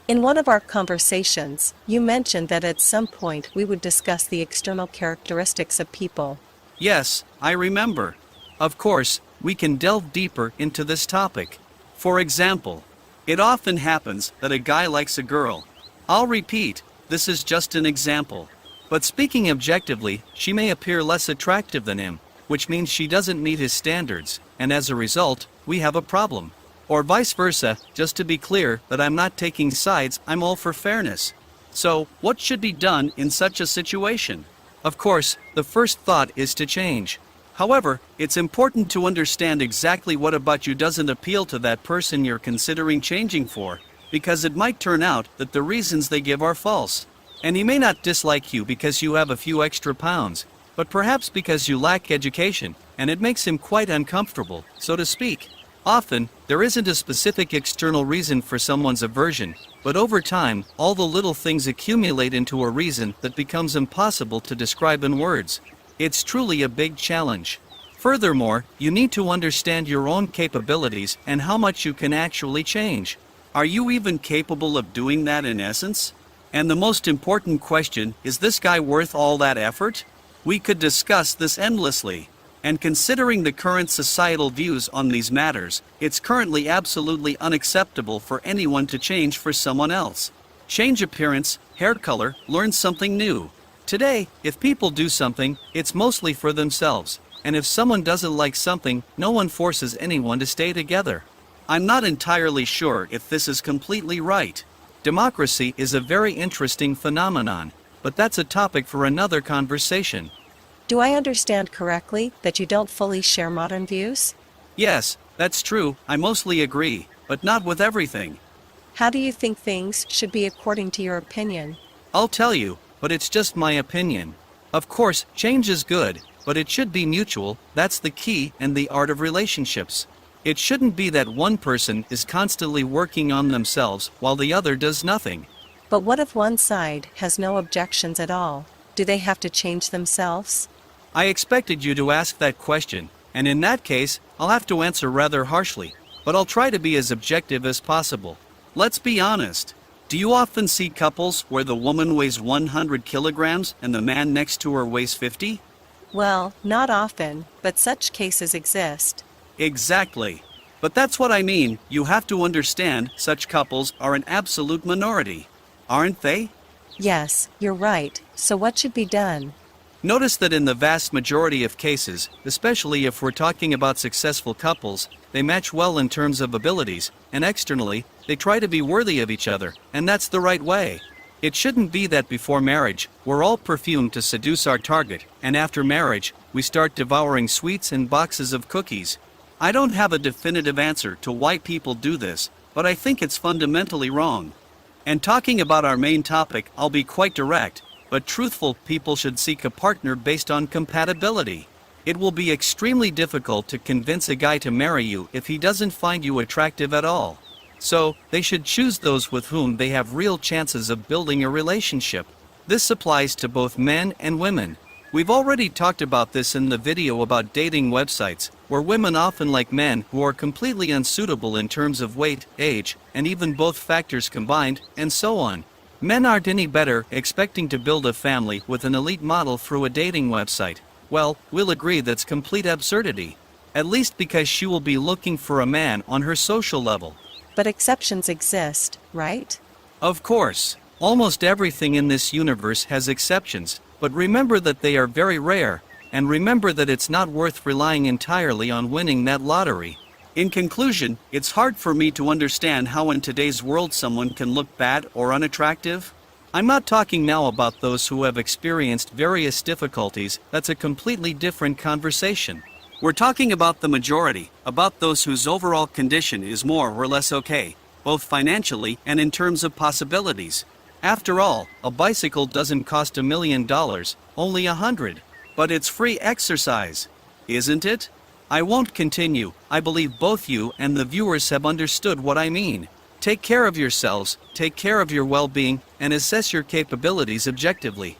In one of our conversations, you mentioned that at some point we would discuss the external characteristics of people. Yes, I remember. Of course, we can delve deeper into this topic. For example, it often happens that a guy likes a girl. I'll repeat, this is just an example. But speaking objectively, she may appear less attractive than him, which means she doesn't meet his standards, and as a result, we have a problem. Or vice versa, just to be clear that I'm not taking sides, I'm all for fairness. So, what should be done in such a situation? Of course, the first thought is to change. However, it's important to understand exactly what about you doesn't appeal to that person you're considering changing for, because it might turn out that the reasons they give are false. And he may not dislike you because you have a few extra pounds, but perhaps because you lack education, and it makes him quite uncomfortable, so to speak. Often, there isn't a specific external reason for someone's aversion, but over time, all the little things accumulate into a reason that becomes impossible to describe in words. It's truly a big challenge. Furthermore, you need to understand your own capabilities and how much you can actually change. Are you even capable of doing that in essence? And the most important question, is this guy worth all that effort? We could discuss this endlessly. And considering the current societal views on these matters, it's currently absolutely unacceptable for anyone to change for someone else. Change appearance, hair color, learn something new. Today, if people do something, it's mostly for themselves. And if someone doesn't like something, no one forces anyone to stay together. I'm not entirely sure if this is completely right. Democracy is a very interesting phenomenon, but that's a topic for another conversation. Do I understand correctly that you don't fully share modern views? Yes, that's true, I mostly agree, but not with everything. How do you think things should be according to your opinion? I'll tell you, but it's just my opinion. Of course, change is good, but it should be mutual. That's the key and the art of relationships. It shouldn't be that one person is constantly working on themselves while the other does nothing. But what if one side has no objections at all? Do they have to change themselves? I expected you to ask that question, and in that case, I'll have to answer rather harshly, but I'll try to be as objective as possible. Let's be honest. Do you often see couples where the woman weighs 100 kilograms and the man next to her weighs 50? Well, not often, but such cases exist. Exactly. But that's what I mean. You have to understand such couples are an absolute minority. Aren't they? Yes, you're right. So what should be done? Notice that in the vast majority of cases, especially if we're talking about successful couples, they match well in terms of abilities, and externally, they try to be worthy of each other, and that's the right way. It shouldn't be that before marriage, we're all perfumed to seduce our target, and after marriage, we start devouring sweets and boxes of cookies. I don't have a definitive answer to why people do this, but I think it's fundamentally wrong. And talking about our main topic, I'll be quite direct. But truthful people should seek a partner based on compatibility. It will be extremely difficult to convince a guy to marry you if he doesn't find you attractive at all. So, they should choose those with whom they have real chances of building a relationship. This applies to both men and women. We've already talked about this in the video about dating websites, where women often like men who are completely unsuitable in terms of weight, age, and even both factors combined, and so on. Men aren't any better expecting to build a family with an elite model through a dating website. Well, we'll agree that's complete absurdity. At least because she will be looking for a man on her social level. But exceptions exist, right? Of course. Almost everything in this universe has exceptions, but remember that they are very rare, and remember that it's not worth relying entirely on winning that lottery. In conclusion, it's hard for me to understand how in today's world someone can look bad or unattractive. I'm not talking now about those who have experienced various difficulties. That's a completely different conversation. We're talking about the majority, about those whose overall condition is more or less okay, both financially and in terms of possibilities. After all, a bicycle doesn't cost $1 million, only 100. But it's free exercise, isn't it? I won't continue. I believe both you and the viewers have understood what I mean. Take care of yourselves, take care of your well-being, and assess your capabilities objectively.